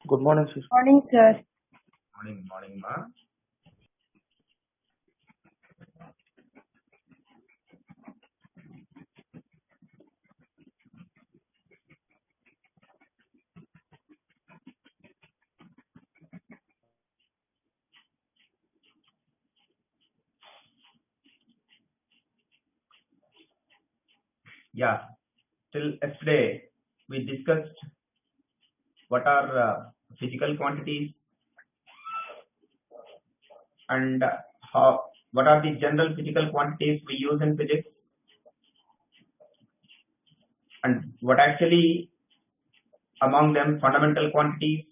Good morning, sir. Morning, sir. Morning, ma. Yeah, till yesterday we discussed what are physical quantities and what are the general physical quantities we use in physics, and what actually among them fundamental quantities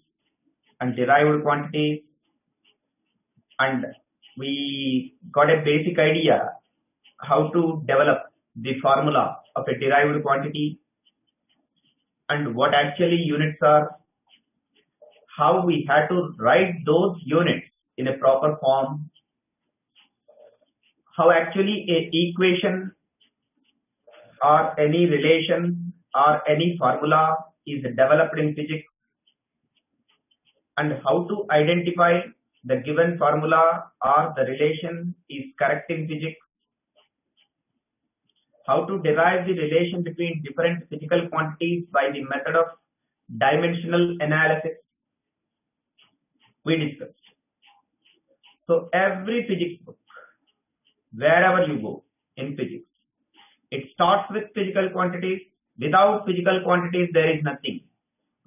and derived quantities, and we got a basic idea how to develop the formula of a derived quantity and what actually units are, how we had to write those units in a proper form, how actually a equation or any relation or any formula is developed in physics, and how to identify the given formula or the relation is correct in physics, how to derive the relation between different physical quantities by the method of dimensional analysis we discussed. So every physics book, wherever you go in physics, it starts with physical quantities. Without physical quantities, there is nothing.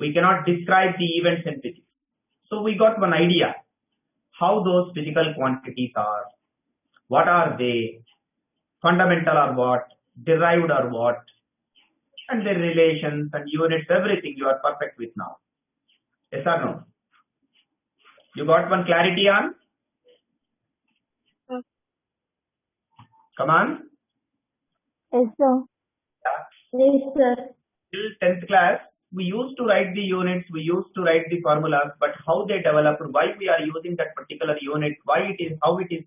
We cannot describe the events in physics. So we got one idea how those physical quantities are, what are they, fundamental or what, derived or what, and their relations and units, everything you are perfect with now. Yes or no? You got one clarity on? Come on. Yes, sir. Yes, sir. Till 10th class, we used to write the units, we used to write the formulas, but how they developed, why we are using that particular unit, why it is, how it is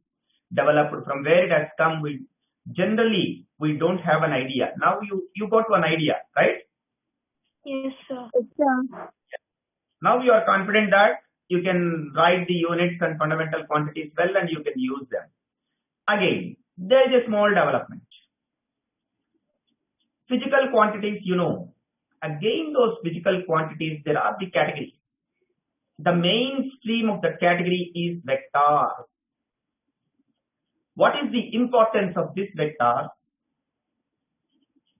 developed, from where it has come, we generally we don't have an idea. Now you got one idea, right? Yes, sir. Yes, sir. Now you are confident that you can write the units and fundamental quantities well and you can use them. Again, there is a small development. Physical quantities, you know, again those physical quantities, there are the categories. The mainstream of the category is vector. What is the importance of this vector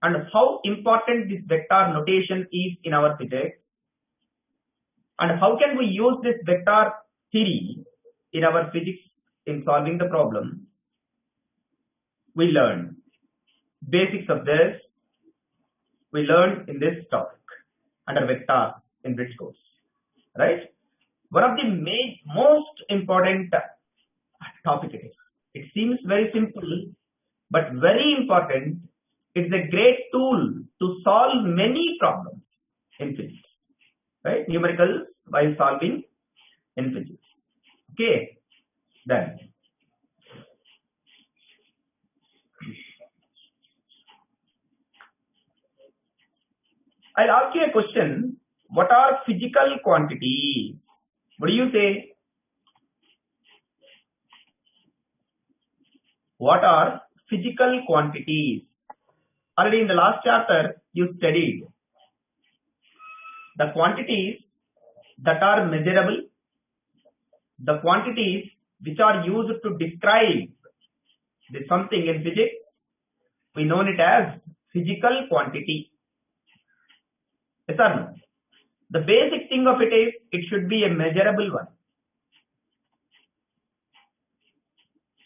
and how important this vector notation is in our physics, and how can we use this vector theory in our physics in solving the problem? We learn basics of this. We learned in this topic under vector in bridge course, right? One of the most important topic it is. It seems very simple, but very important. It's a great tool to solve many problems in physics, right? Numericals while solving in physics. Okay, then. I'll ask you a question. What are physical quantities? What do you say? What are physical quantities? Already in the last chapter, you studied the quantities that are measurable, the quantities which are used to describe something in physics. We know it as physical quantity. Yes or no? The basic thing of it is it should be a measurable one.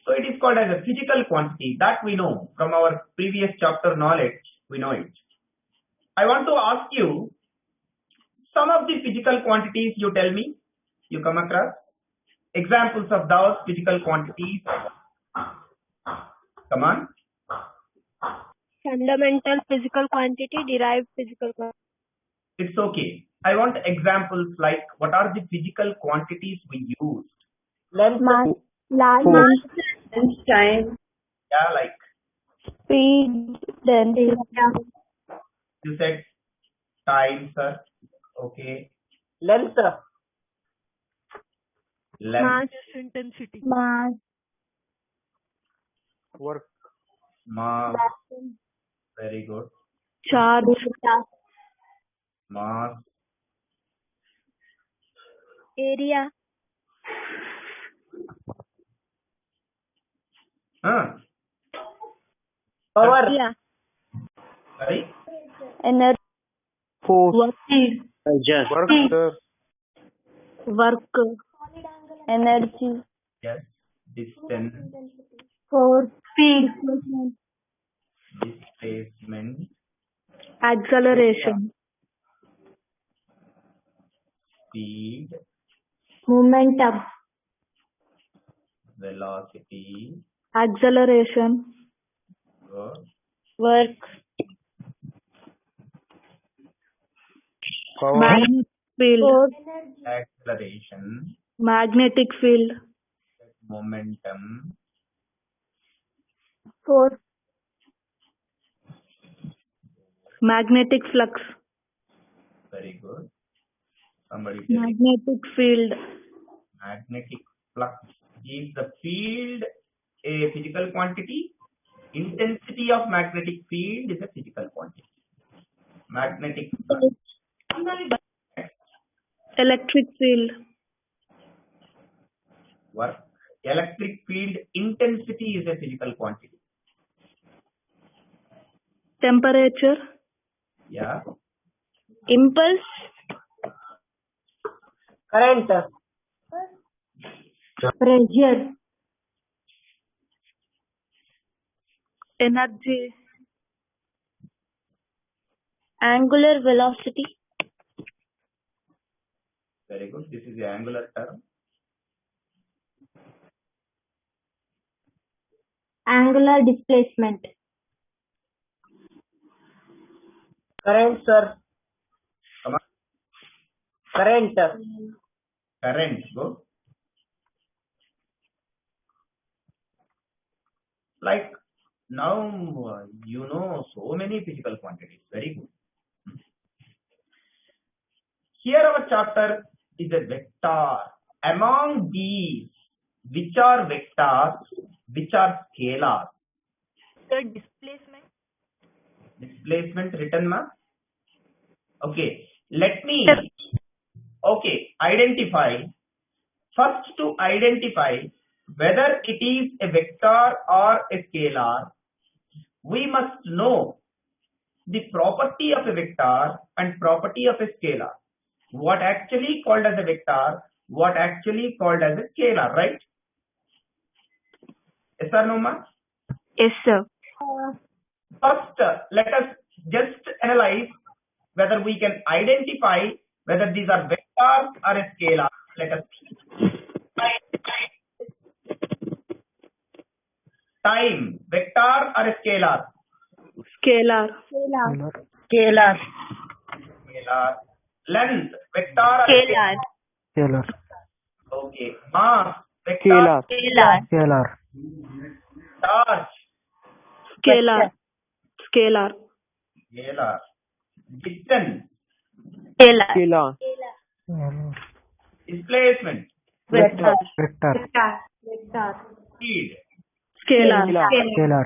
So it is called as a physical quantity. That we know from our previous chapter knowledge. We know it. I want to ask you some of the physical quantities. You tell me. You come across examples of those physical quantities. Come on. Fundamental physical quantity, derived physical quantity. It's okay. I want examples like what are the physical quantities we used? Mass, time. Yeah, like Speed, density. you said time, sir. Okay. Length. length, Mass. intensity, Mass. work, mass, very good, Charge. mass, Area. power, Yeah. sorry, Energy. force, Work. work, sir, Work. Energy. yes, distance, Force. Speed. displacement, Acceleration. speed, Momentum. velocity, Acceleration. Work. power, Magnetic field. Force. acceleration, Magnetic field. momentum, Force. Magnetic flux. very good. Somebody tell me. Magnetic field. Magnetic flux. Is the field a physical quantity? Intensity of magnetic field is a physical quantity. Magnetic flux. Electric field. Work. Electric field intensity is a physical quantity. Temperature. Yeah. Impulse. current, Pressure. Energy. Angular velocity. Very good. This is the angular term. Angular displacement. current, sir, Come on. current, Current. Go. Like now you know so many physical quantities. Very good. Here our chapter is a vector. Among these, which are vectors, which are scalars? the displacement, Displacement written ma? Okay. Let me identify. First to identify whether it is a vector or a scalar, we must know the property of a vector and property of a scalar. What actually called as a vector, what actually called as a scalar, right? Yes or no, ma? Yes, sir. First, let us just analyze whether we can identify whether these are vectors or a scalar. Let us see. Time, vector or a scalar? Scalar. scalar, scalar, Scalar. Length, vector or a scalar? scalar, Okay. Mass, vector, scalar, Scalar. scalar, charge, Scalar. Scalar. scalar. Distance, Scalar. scalar, displacement, vector, vector, speed, Scalar. scalar, scalar.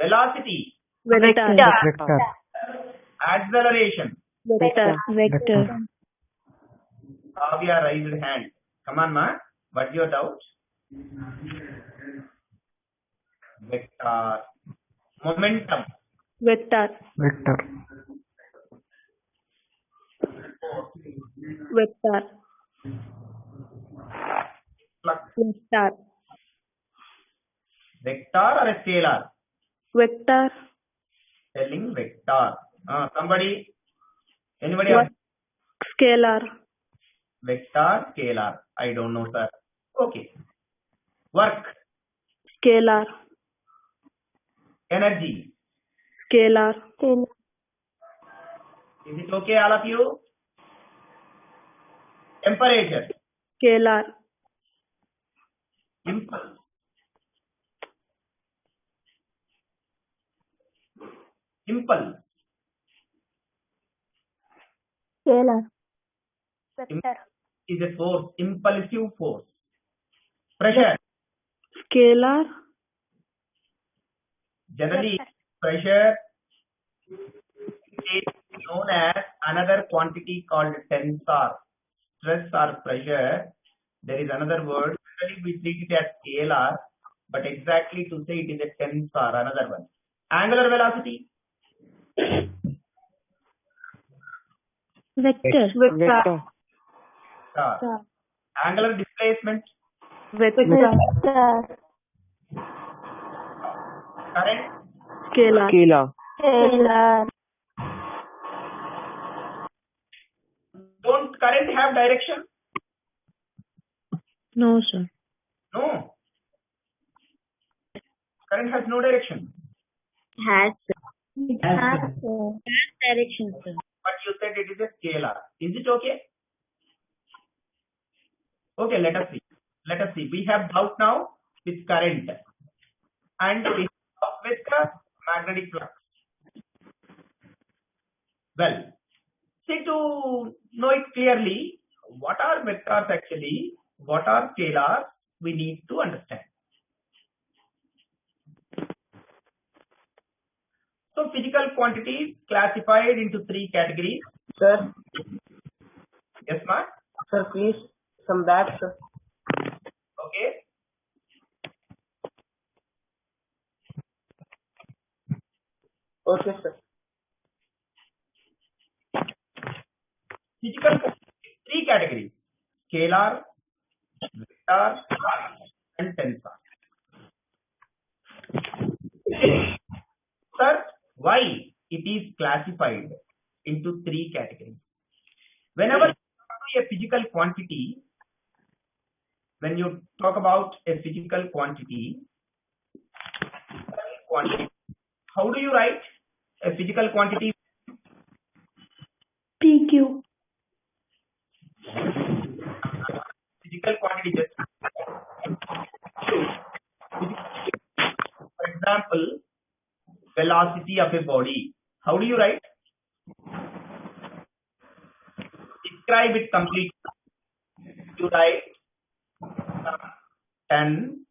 Velocity, Vector. vector, acceleration. Vector. vector, Kavya raised hand. Come on, ma. What's your doubt? Vector. Momentum. Vector. vector, Vector. Flux. Vector. Vector or a scalar? Vector. Telling vector. Somebody? Anybody What? else? Scalar. Vector, scalar. I don't know, sir. Okay. Work. Scalar. Energy. Scalar. Is it okay, all of you? Temperature. Scalar. Impulse. Impulse. Scalar. Vector. is a force, impulsive force. Pressure. Scalar. Generally, pressure is known as another quantity called tensor. Stress or pressure, there is another word. Generally, we treat it as scalar, but exactly to say it is a tensor, another one. Angular velocity. Vector. Vector. Angular displacement. Vector. Current. Scalar. Scalar. Don't current have direction? No, sir. No. Current has no direction. Has direction, sir. But you said it is a scalar. Is it okay? Okay, let us see. Let us see. We have doubt now with current and we have with the magnetic flux. Well, see, to know it clearly, what are vectors actually, what are scalars, we need to understand. So physical quantities classified into three categories. Sir, Yes, ma'am? sir, please come back, sir. Okay. Okay, sir. Physical quantities, three categories: scalar, vector, and tensor. Sir, why it is classified into three categories? Whenever you talk about a physical quantity, when you talk about a physical quantity, how do you write a physical quantity? PQ. Physical quantity just for example, velocity of a body. How do you write? Describe it completely. You write 10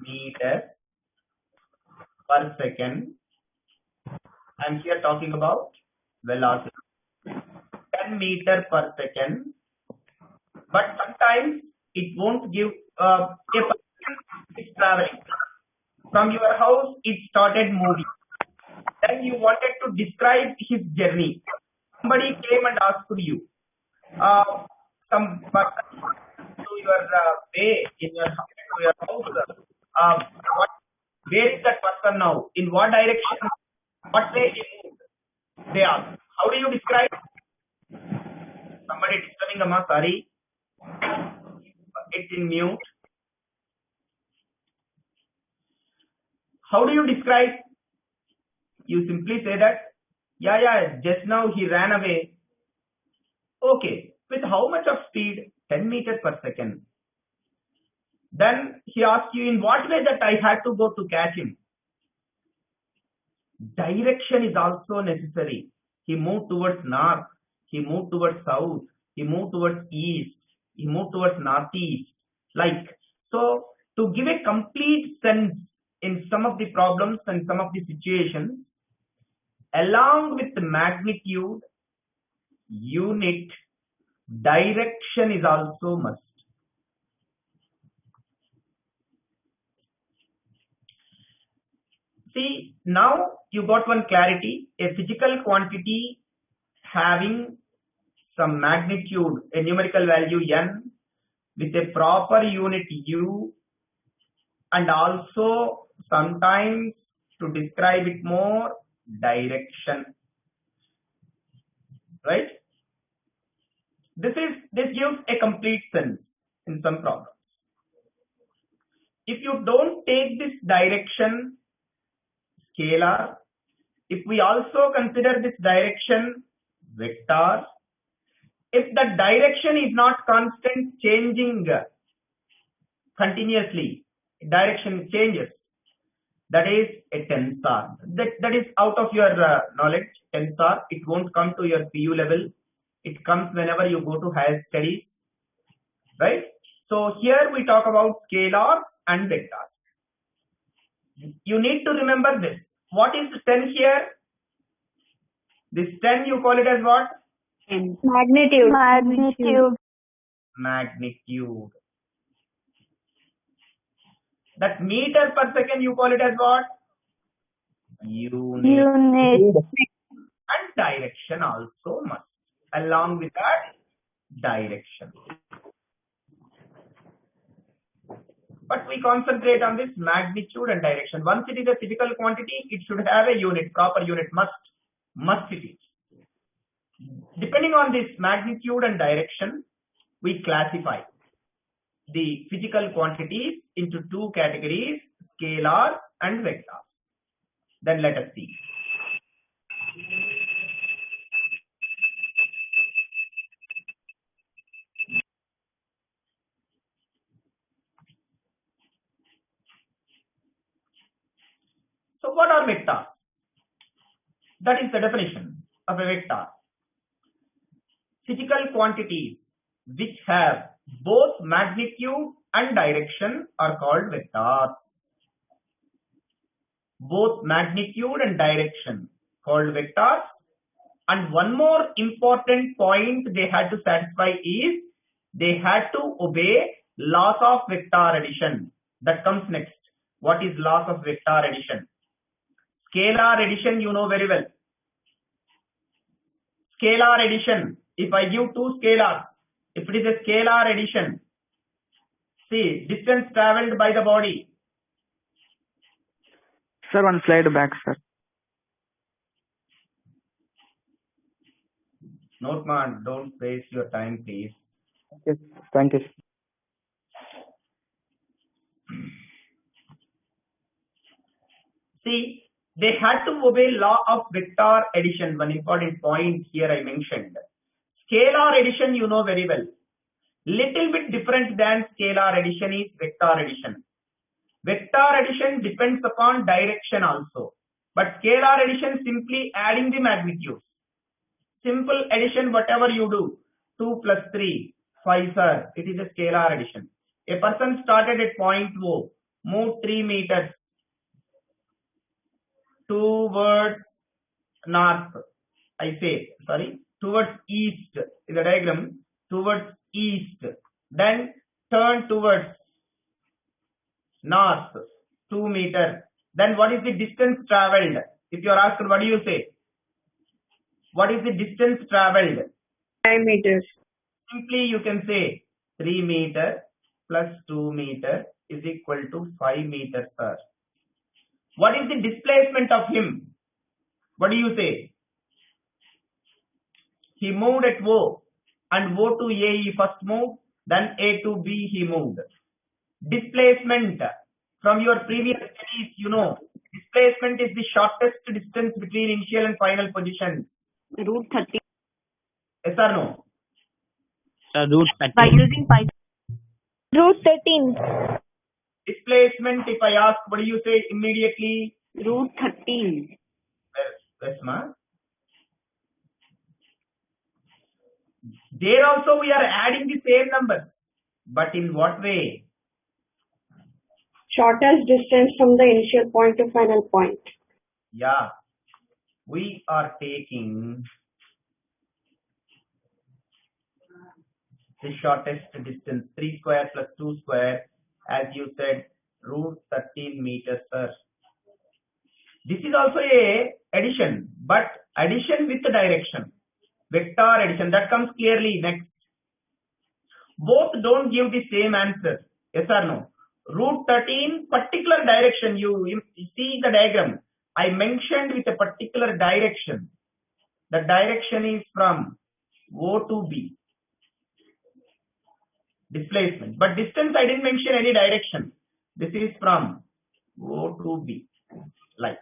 meters per second. I'm here talking about velocity. 10 meter per second. But sometimes it won't give a person is traveling. From your house, it started moving. Then you wanted to describe his journey. Somebody came and asked you, some person to your way in your house. Where is that person now? In what direction? What way he moved? They ask. How do you describe? Somebody disturbing Amma, sorry. It's in mute. How do you describe? You simply say that, yeah, just now he ran away. Okay, with how much of speed? 10 meters per second. Then he asks you, in what way that I had to go to catch him? Direction is also necessary. He moved towards north, he moved towards south, he moved towards east, he moved towards northeast. Like, so to give a complete sense in some of the problems and some of the situations, along with the magnitude, unit, direction is also must. See, now you got one clarity. A physical quantity having some magnitude, a numerical value n, with a proper unit u, and also sometimes to describe it more, direction. Right? This gives a complete sense in some problems. If you don't take this direction, scalar, if we also consider this direction, vector, if the direction is not constant, changing continuously, direction changes, that is a tensor. That is out of your knowledge, tensor. It won't come to your PU level. It comes whenever you go to higher studies. right? So here we talk about scalar and vectors. You need to remember this. What is 10 here? This 10 you call it as what? Magnitude. Magnitude. Magnitude. That meter per second you call it as what? Unit. Unit. And direction also must. Along with that, direction. But we concentrate on this magnitude and direction. Once it is a physical quantity, it should have a unit, proper unit, must it is. Depending on this magnitude and direction, we classify the physical quantities into two categories, scalar and vector. Then let us see. So what are vectors? That is the definition of a vector. Physical quantities which have both magnitude and direction are called vectors. Both magnitude and direction called vectors. And one more important point they had to satisfy is they had to obey laws of vector addition. That comes next. What is laws of vector addition? Scalar addition you know very well. Scalar addition. If I give two scalars, if it is a scalar addition, see distance traveled by the body. Sir, one slide back, sir. Noteman, don't waste your time, please. Yes, thank you. See, they had to obey law of vector addition. One important point here I mentioned. Scalar addition you know very well. Little bit different than scalar addition is vector addition. Vector addition depends upon direction also. But scalar addition simply adding the magnitudes. Simple addition whatever you do. 2 plus 3, 5 sir. It is a scalar addition. A person started at point O, moved 3 meters towards north. Towards east in the diagram, towards east. Then turn towards north, 2 meters. Then what is the distance traveled? If you are asked, what do you say? What is the distance traveled? 5 meters. Simply you can say 3 meters plus 2 meters is equal to 5 meters, sir. What is the displacement of him? What do you say? He moved at O, and O to A he first moved, then A to B he moved. Displacement, from your previous studies, you know, displacement is the shortest distance between initial and final position. Root 30. Yes or no? Root 13. By using Python. Root 13. Displacement, if I ask, what do you say immediately? Root 13. Yes, ma'am. There also we are adding the same number. But in what way? Shortest distance from the initial point to final point. Yeah. We are taking the shortest distance, 3 square plus 2 square, as you said, root 13 meters, sir. This is also a addition, but addition with the direction. Vector addition, that comes clearly next. Both don't give the same answer. Yes or no? Root 13, particular direction, you see the diagram. I mentioned with a particular direction. The direction is from O to B. Displacement. But distance, I didn't mention any direction. This is from O to B. Like.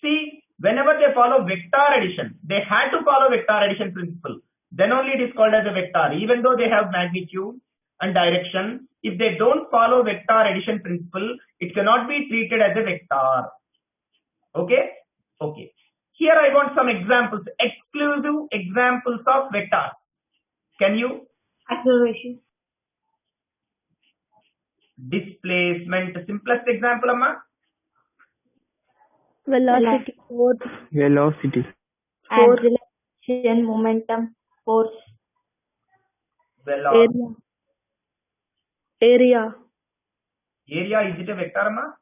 See, whenever they follow vector addition, they had to follow vector addition principle. Then only it is called as a vector. Even though they have magnitude and direction, if they don't follow vector addition principle, it cannot be treated as a vector. Okay? Okay. Here I want some examples, exclusive examples of vectors. Can you? Acceleration. displacement. Simplest example, amma. Velocity, force, Velocity. acceleration, momentum, force, Velocity. area, Area, is it a vector, amma?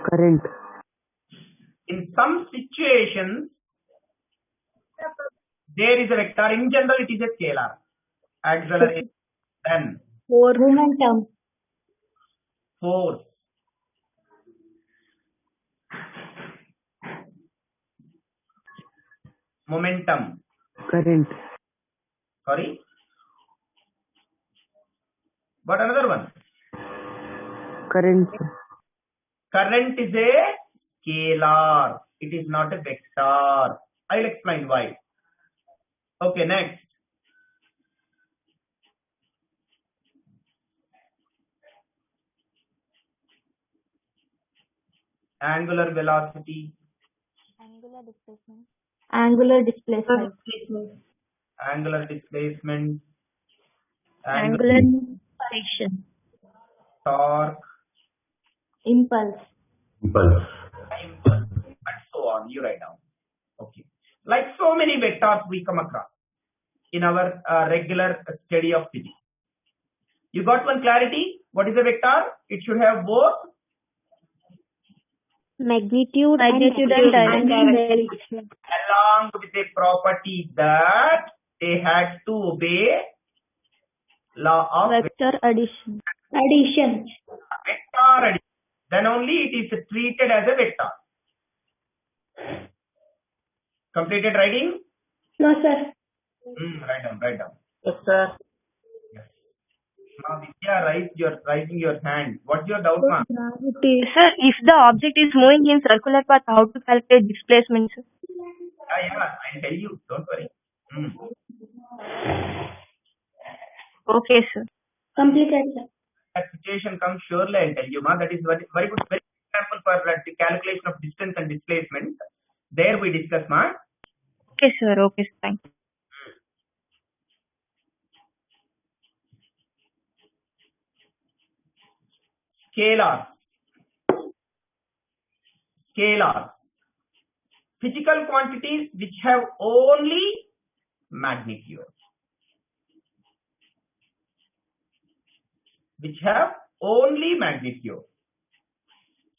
Current. In some situations, there is a vector. In general, it is a scalar. Acceleration, then force, momentum, force, momentum. Current. Sorry. What another one? Current. Current is a scalar. It is not a vector. I'll explain why. Okay, next. Angular velocity. angular displacement, Angular displacement. Angular acceleration, torque. impulse, Impulse. And so on. You write down. Okay. Like so many vectors we come across in our regular study of physics. You got one clarity? What is a vector? It should have both magnitude and direction. along with a property that they had to obey law of Vector addition. vector addition. Then only it is treated as a vector. Completed writing? No, sir. Write down. Yes, sir. Yes. Now, Vidya, you're raising your hand. What's your doubt, ma'am? Sir, if the object is moving in circular path, how to calculate displacement, sir? Yeah, I'll tell you. Don't worry. Okay, sir. Completed, sir. That situation comes, surely I'll tell you, ma'am. That is very good example for the calculation of distance and displacement. There we discuss, ma'am. Okay, sir. Okay, sir. Thank you. Scalar. Physical quantities which have only magnitude.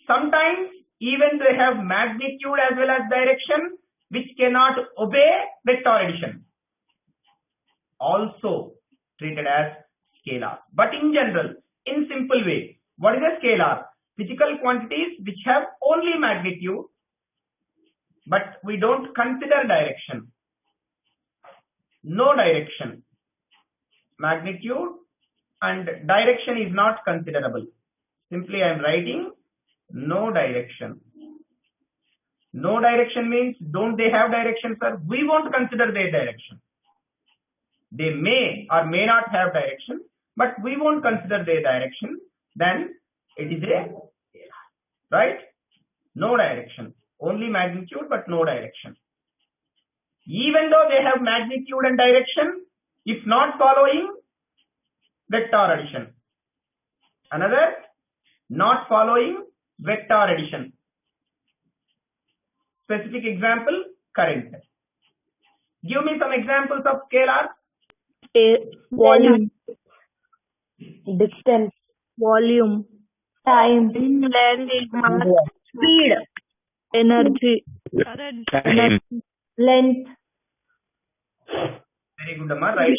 Sometimes even they have magnitude as well as direction, which cannot obey vector addition. Also treated as scalar. But in general, in simple way, what is a scalar? Physical quantities which have only magnitude, but we don't consider direction. No direction. Magnitude and direction is not considerable. Simply I am writing no direction. No direction means don't they have direction, sir? We won't consider their direction. They may or may not have direction, but we won't consider their direction. Then it is a right? No direction. Only magnitude but no direction. Even though they have magnitude and direction, if not following vector addition. Another, not following vector addition. Specific example, current. Give me some examples of scalars. Volume, distance, volume, time, length, mass, speed, energy, length, Very good, Amma. Right.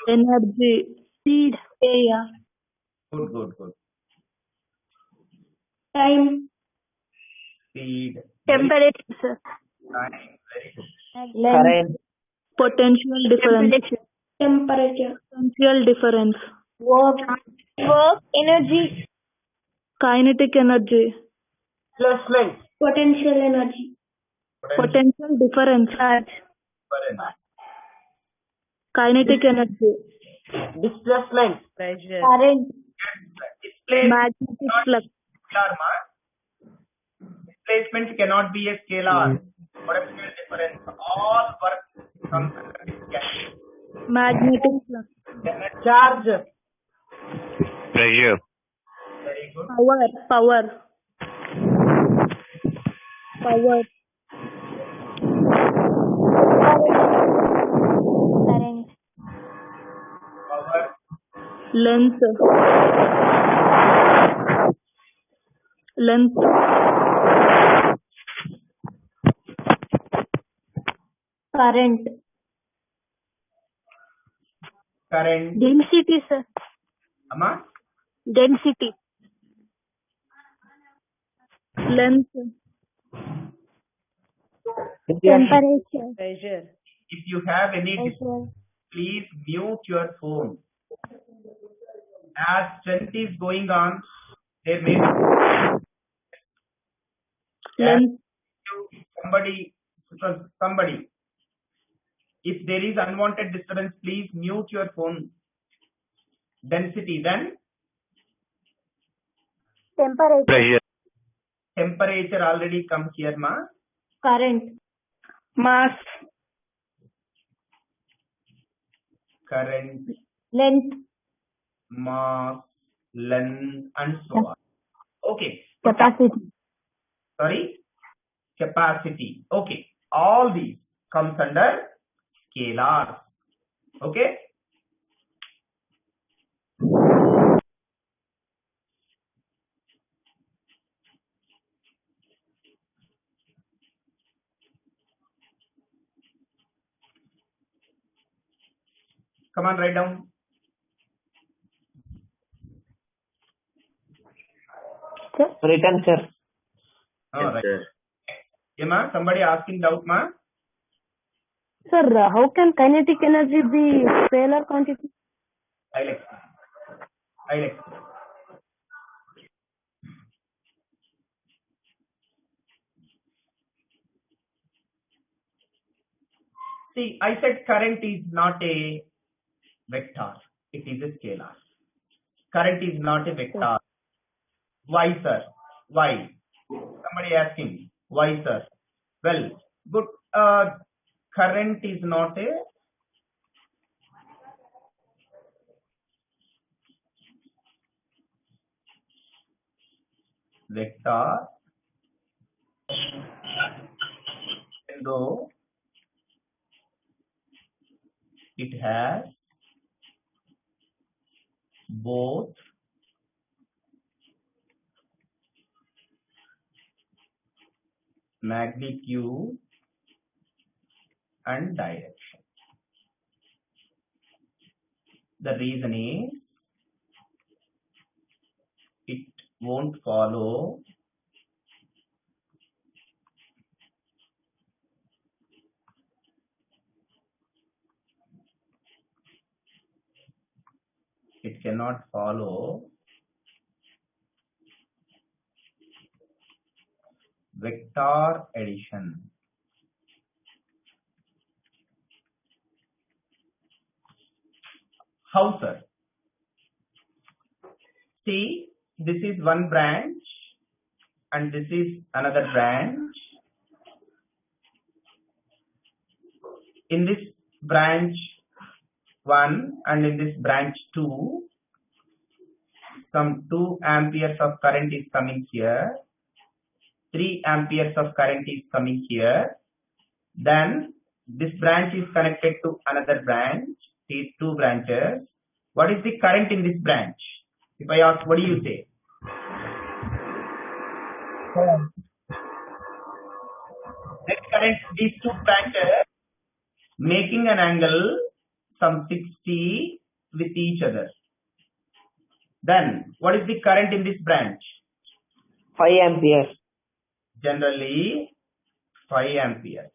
energy, speed, area, Good. time, Speed. temperature, Time. Very good. length, Potential difference. temperature, Potential difference. work, energy, Kinetic energy. Displacement. potential energy, Potential difference. Difference. Kinetic energy. Displacement. current, Displacement Magnetic flux. scalar, ma. Displacement cannot be a scalar. Potential difference. All work comes under this category. Magnetic flux. Charge. Pressure. Very good. Power. Current. Power. Length. Current. Current. Density, sir. Amma? Density. Length. Temperature. Pressure. If you have any Pressure. please mute your phone. As strength is going on, there may be Length. somebody. If there is unwanted disturbance, please mute your phone. Density, then Temperature. Pressure. temperature already comes here, ma. Current. Mass. Current, Length. mass, length, and so on. Okay. Capacity. Sorry, capacity. Okay, all these comes under scalars. Okay. Come on, write down. Written, sir. Oh, right. Yeah, ma. Somebody asking doubt, ma. Sir, how can kinetic energy be scalar quantity? I'll explain. See, I said current is not a vector. It is a scalar. Current is not a vector. Why, sir? Why? Somebody asking. Why, sir? Well, good. Current is not a vector, though it has both magnitude and direction. The reason is it won't follow it cannot follow vector addition. How, sir? See, this is one branch and this is another branch. In this branch 1 and in this branch 2, some 2 amperes of current is coming here, 3 amperes of current is coming here. Then this branch is connected to another branch, these 2 branches. What is the current in this branch? If I ask, what do you say? Net current, these 2 branches making an angle some 60 with each other. Then what is the current in this branch? 5 amperes. Generally 5 amperes.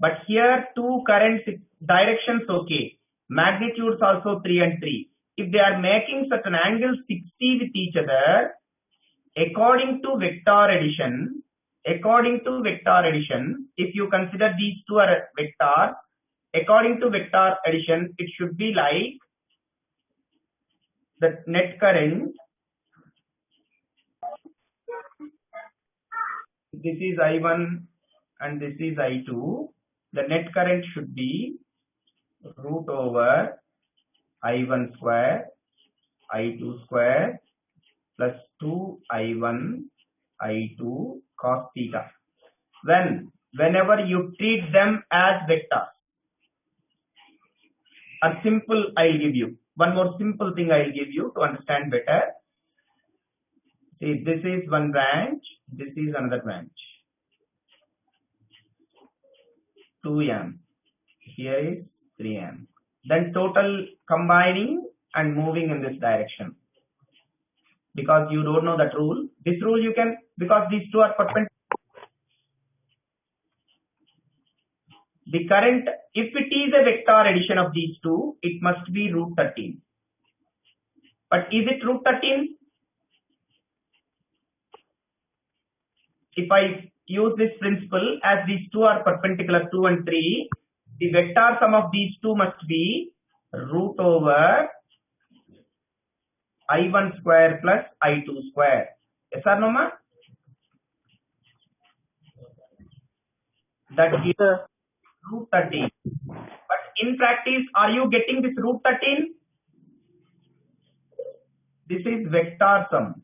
But here 2 currents, directions okay. Magnitudes also 3 and 3. If they are making such an angle 60 with each other, according to vector addition, if you consider these 2 are vectors, according to vector addition, it should be like the net current. This is I1 and this is I2. The net current should be root over I1 square I2 square plus 2I1 I2 cos theta. Whenever you treat them as vectors, a simple I'll give you. One more simple thing I'll give you to understand better. See, this is one branch, this is another branch. 2 amp. Here is 3 amp. Then total combining and moving in this direction. Because you don't know that rule. This rule you can, because these two are perpendicular. The current, if it is a vector addition of these two, it must be root 13. But is it root 13? If I use this principle, as these two are perpendicular, 2 and 3, the vector sum of these two must be root over I1 square plus I2 square. Yes or no, ma? That gives root 13. But in practice, are you getting this root 13? This is vector sum.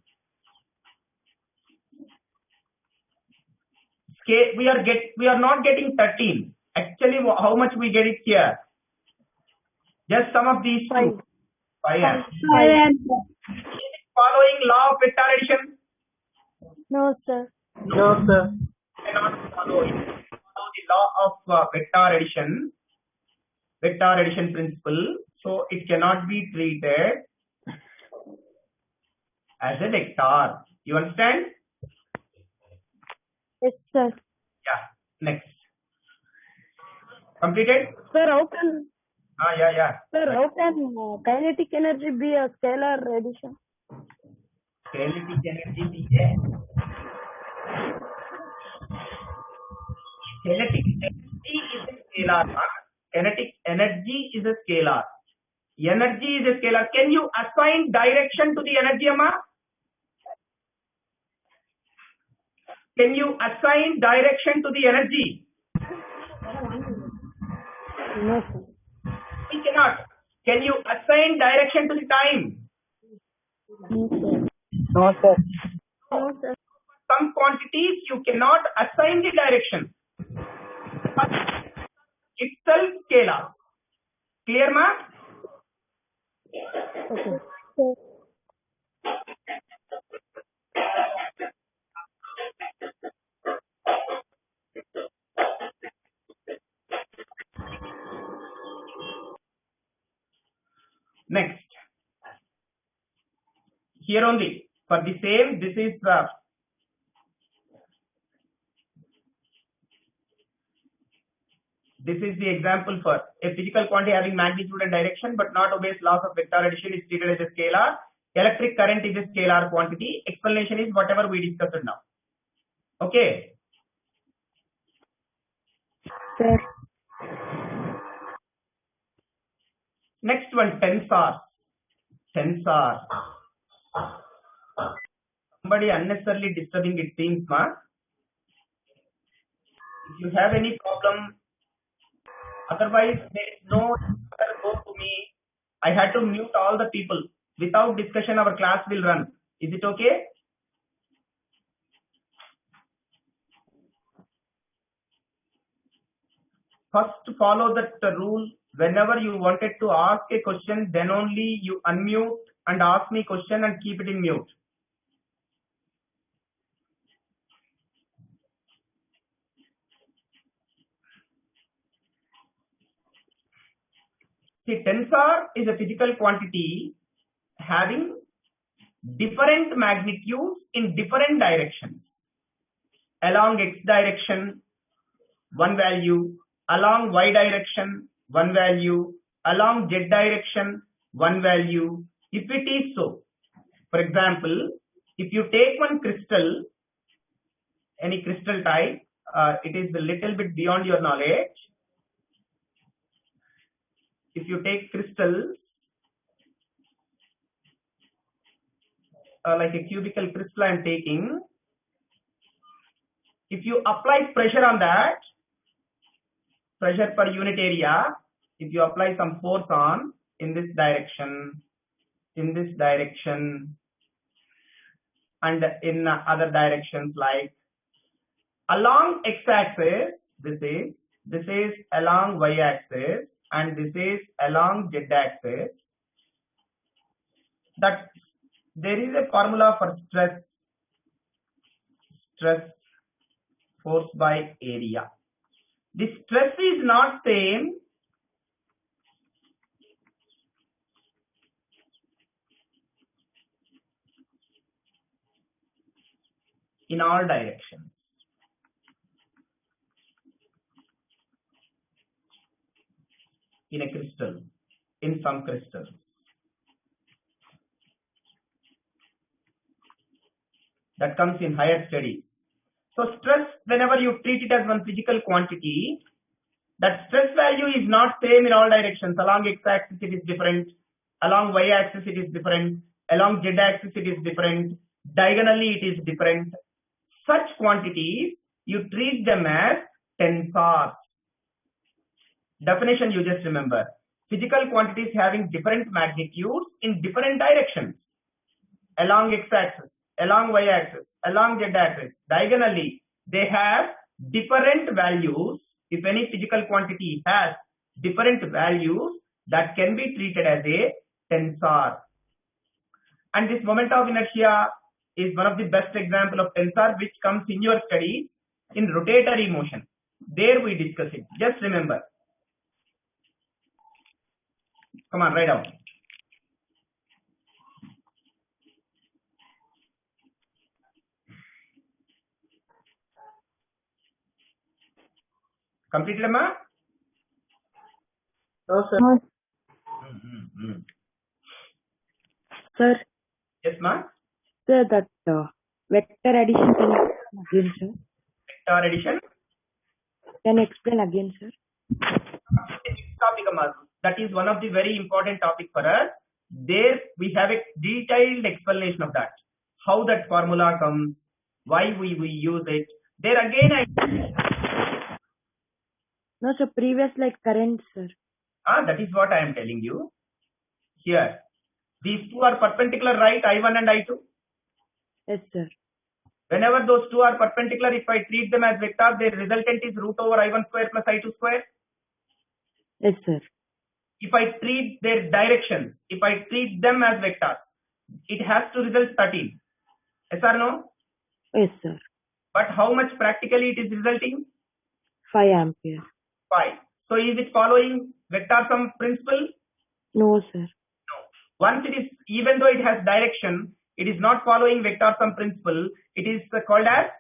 We are not getting 13. Actually, how much we get it here? Just sum of these two. 5 amps. Following law of vector addition? No, sir. No, sir. Cannot follow it. Follow the law of vector addition principle. So it cannot be treated as a vector. You understand? Yes, sir. Yeah. Next. Completed? Sir, how can Yeah. sir, how can kinetic energy be a scalar addition? Kinetic energy be a kinetic energy is a scalar. Kinetic energy is a scalar. Energy is a scalar. Can you assign direction to the energy, Amma? Can you assign direction to the energy? No, sir. We cannot. Can you assign direction to the time? No, sir. No, sir. No, sir. Some quantities you cannot assign the direction. But itself scalar. Clear, ma? Okay. Sir. Next. Here only. For the same, this is the example for a physical quantity having magnitude and direction but not obeys laws of vector addition is treated as a scalar. Electric current is a scalar quantity. Explanation is whatever we discussed now. Okay. Sir. Next one, tensor. Tensor. Somebody unnecessarily disturbing it seems, ma. If you have any problem, otherwise there is no answer, go to me. I had to mute all the people. Without discussion, our class will run. Is it okay? First, follow that rule. Whenever you wanted to ask a question, then only you unmute and ask me question and keep it in mute. See, tensor is a physical quantity having different magnitudes in different directions. Along x direction, one value. Along y direction, one value. Along z direction, one value. If it is so, for example, if you take one crystal, any crystal type, it is a little bit beyond your knowledge. If you take crystals, like a cubical crystal I am taking, if you apply pressure on that, pressure per unit area, if you apply some force on in this direction, in this direction and in other directions, like along x-axis, this is along y-axis, and this is along z-axis. That there is a formula for stress force by area. The stress is not same in all directions. In a crystal, in some crystals. That comes in higher studies. So stress, whenever you treat it as one physical quantity, that stress value is not same in all directions. Along x-axis it is different, along y-axis it is different, along z-axis it is different, diagonally it is different. Such quantities, you treat them as tensors. Definition you just remember. Physical quantities having different magnitudes in different directions. Along x-axis, along y-axis, along z-axis, diagonally, they have different values. If any physical quantity has different values, that can be treated as a tensor. And this moment of inertia is one of the best example of tensor, which comes in your studies in rotatory motion. There we discuss it. Just remember. Come on, write down. Completed, Amma? No, sir. Sir, Yes, ma? sir, that vector addition can you explain again, sir? Vector addition. Can you explain again, sir? Topic, Amma. That is one of the very important topic for us. There we have a detailed explanation of that. How that formula comes, why we use it. There again No, sir, previous like current, sir. that is what I am telling you. Here, these two are perpendicular, right? I1 and I2. Yes, sir. Whenever those two are perpendicular, if I treat them as vectors, their resultant is root over I1 square plus I2 square. Yes, sir. If I treat their direction, if I treat them as vectors, it has to result 13. Yes or no? Yes, sir. But how much practically it is resulting? 5 ampere. 5. So is it following vector sum principle? No, sir. No. Once it is, even though it has direction, it is not following vector sum principle. It is called as?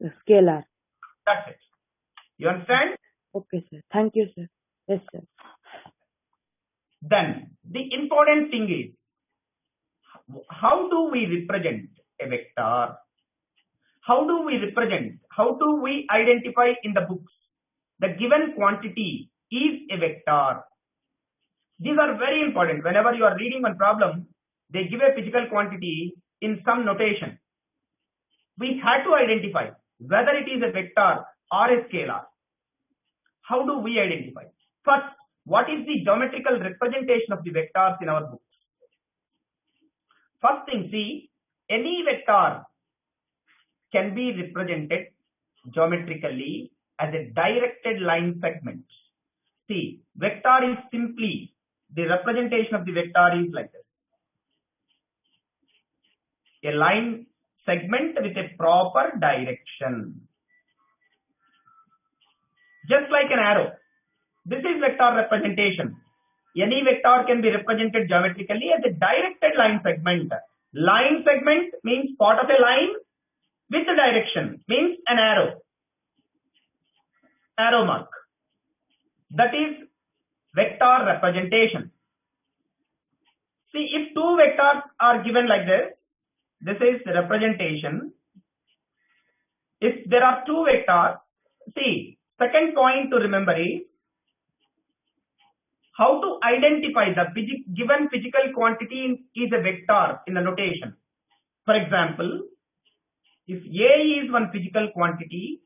Scalar. That's it. You understand? Okay, sir. Thank you, sir. Yes, sir. Then the important thing is, how do we represent a vector? How do we represent? How do we identify in the books the given quantity is a vector? These are very important. Whenever you are reading one problem, they give a physical quantity in some notation. We had to identify whether it is a vector or a scalar. How do we identify? First, what is the geometrical representation of the vectors in our books? First thing, see, any vector can be represented geometrically as a directed line segment. See, vector is simply, the representation of the vector is like this. A line segment with a proper direction. Just like an arrow. This is vector representation. Any vector can be represented geometrically as a directed line segment. Line segment means part of a line with a direction, means an arrow. Arrow mark. That is vector representation. See, if two vectors are given like this is the representation. If there are two vectors, see, second point to remember is how to identify the given physical quantity is a vector in the notation. For example, if A is one physical quantity,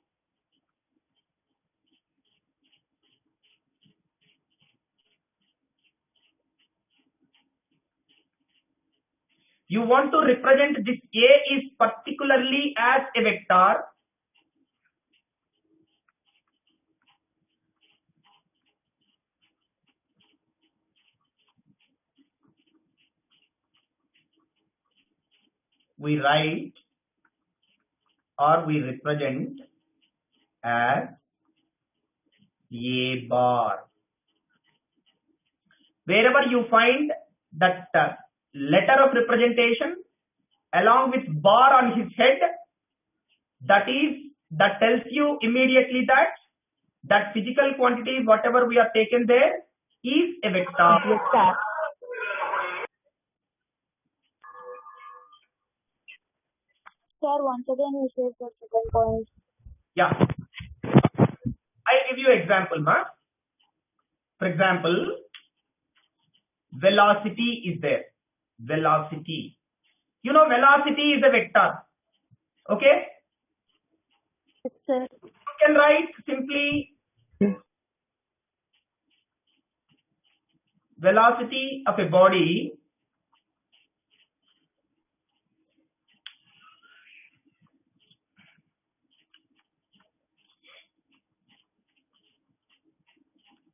you want to represent this A is particularly as a vector, we write or we represent as A bar. Wherever you find that letter of representation along with bar on his head, that tells you immediately that physical quantity, whatever we have taken there, is a vector. Vector. Sir, once again you said the second point. Yeah. I give you example, ma. For example, velocity is there. Velocity. You know, velocity is a vector. Okay? Yes, sir. You can write simply velocity of a body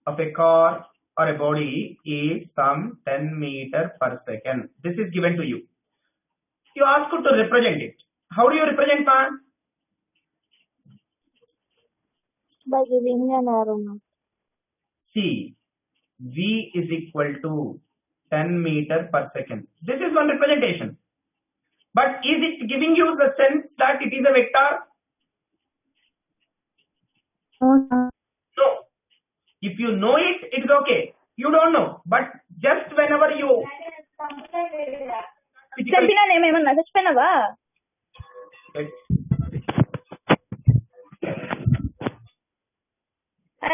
of a car or a body is some 10 meters per second. This is given to you. You ask to represent it. How do you represent, man? By giving an arrow mark. See, V is equal to 10 meters per second. This is one representation. But is it giving you the sense that it is a vector? No. No. If you know it, it's okay. You don't know. But just whenever you ఏమన్నా చచ్చిపోయినావా?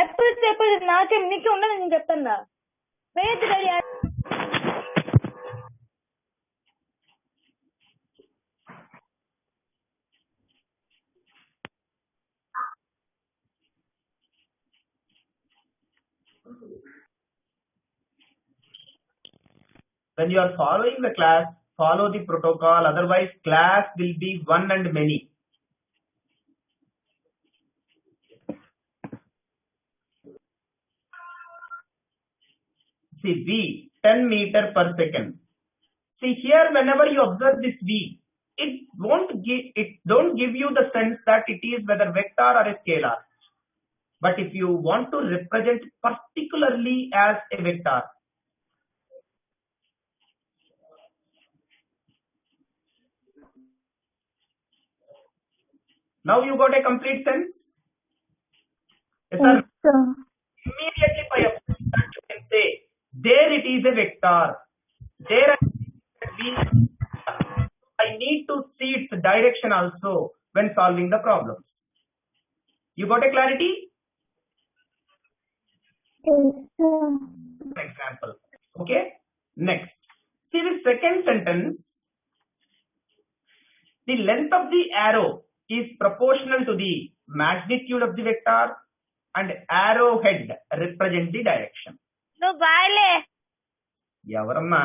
ఎప్పుడు చెప్పదు నాకేం నీకే ఉండదు నేను చెప్తాను. వేయద్దు daddy. When you are following the class, follow the protocol. Otherwise, class will be one and many. See, V, 10 meters per second. See here, whenever you observe this V, it don't give you the sense that it is whether vector or a scalar. But if you want to represent particularly as a vector, now you got a complete sense? Yes, sir. Immediately by observing that you can say, there it is a vector. There I need to see its direction also when solving the problems. You got a clarity? For example. Okay? Next. See the second sentence. The length of the arrow is proportional to the magnitude of the vector and arrowhead represent the direction. నువ్వు బాయలే. ఎవరమ్మా?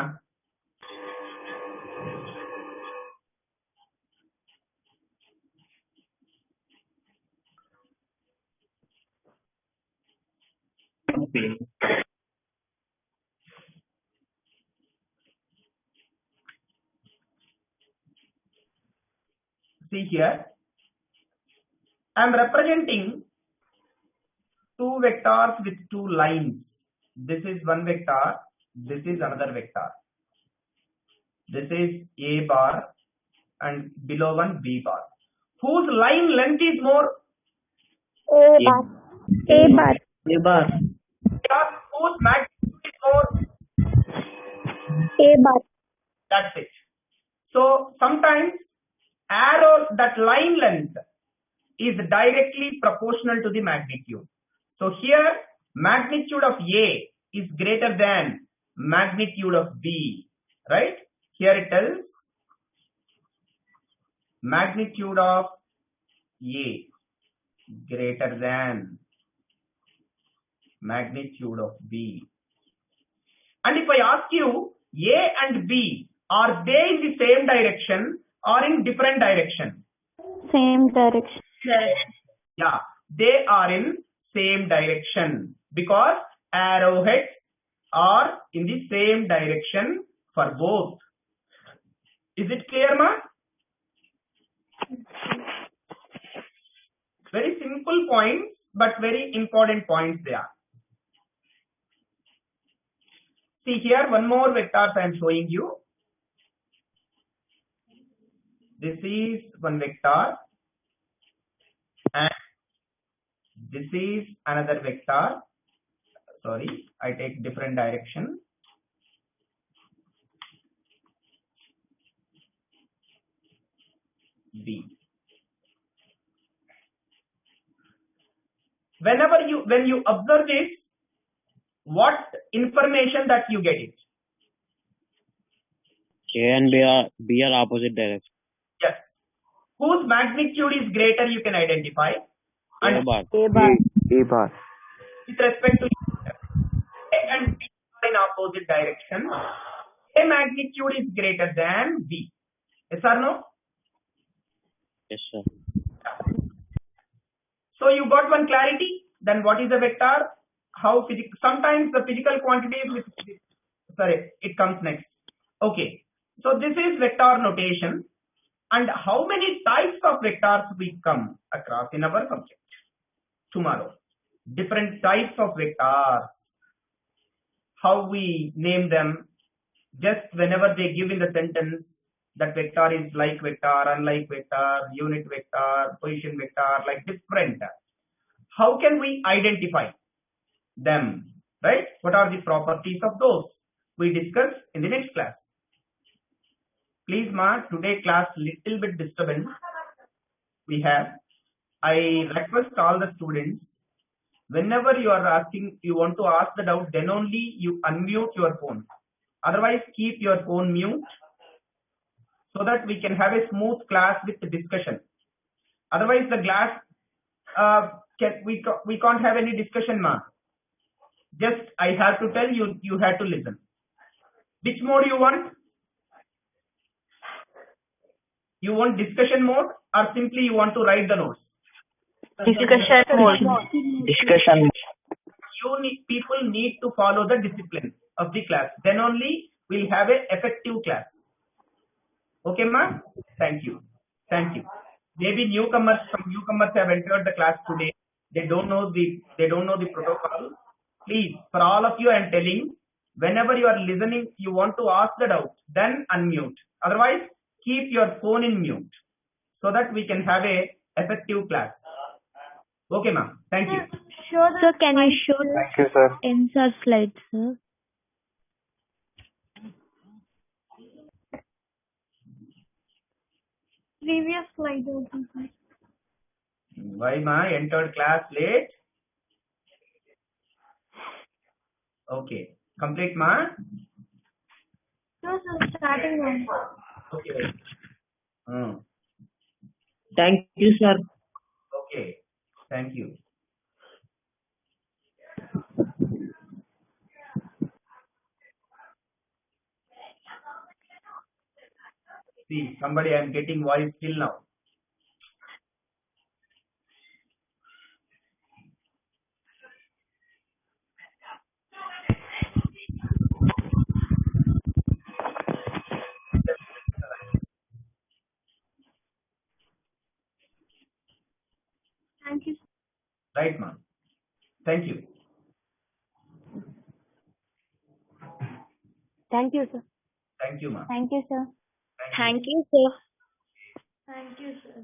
See here, I am representing two vectors with two lines. This is one vector, this is another vector. This is A bar and below one B bar. Whose line length is more? A bar. A bar. Whose magnitude is more? A bar. That's it. So sometimes arrow, that line length is directly proportional to the magnitude. So here magnitude of A is greater than magnitude of B, right? Here it tells magnitude of A greater than magnitude of B. And if I ask you A and B, Are they in the same direction or in different direction? Same direction. Yeah, they are in same direction because arrowheads are in the same direction for both. Is it clear, ma? Very simple points, but very important points they are. See here, one more vectors I am showing you. This is one vector and this is another vector. Sorry, I take different direction. B. When you observe this, what information that you get it? A and B are opposite direction. Yes. Whose magnitude is greater you can identify. A And bar. A bar. A bar. with respect to A and B are in opposite direction. A magnitude is greater than B. Yes or no? Yes, sir. So you got one clarity. Then what is a vector? How sometimes the physical quantities with it comes next. Okay. So this is vector notation. And how many types of vectors we come across in our subject tomorrow? Different types of vectors. How we name them? Just whenever they give in the sentence, that vector is like vector, unlike vector, unit vector, position vector, like different. How can we identify them? Right? What are the properties of those? We discuss in the next class. Please mark today class little bit disturbance we have. I request all the students, whenever you are asking, you want to ask the doubt, then only you unmute your phone. Otherwise, keep your phone mute so that we can have a smooth class with the discussion. Otherwise, the class we can't have any discussion, ma. Just I have to tell you, you have to listen. Which mode you want? You want discussion mode or simply you want to write the notes? Discussion mode. Discussion. People need to follow the discipline of the class. Then only we'll have a effective class. Okay, ma? Thank you. Thank you. Maybe some newcomers have entered the class today. They don't know the protocol. Please, for all of you, I am telling, whenever you are listening, you want to ask the doubt, then unmute. Otherwise, keep your phone in mute so that we can have a effective class. Okay, ma'am. Thank you. Sir, can you show the Thank you, sir. answer slide, sir? Previous slide also, sir. Why ma entered class late? Okay. Complete ma? No, sir, starting one. Okay. Thank you, sir. Okay. Thank you. See, somebody I am getting voice till now. Thank you, sir. Right, ma'am. Thank you. Thank you, sir. Thank you, ma'am. Thank you, sir. Thank you. Thank you, sir. Thank you, sir.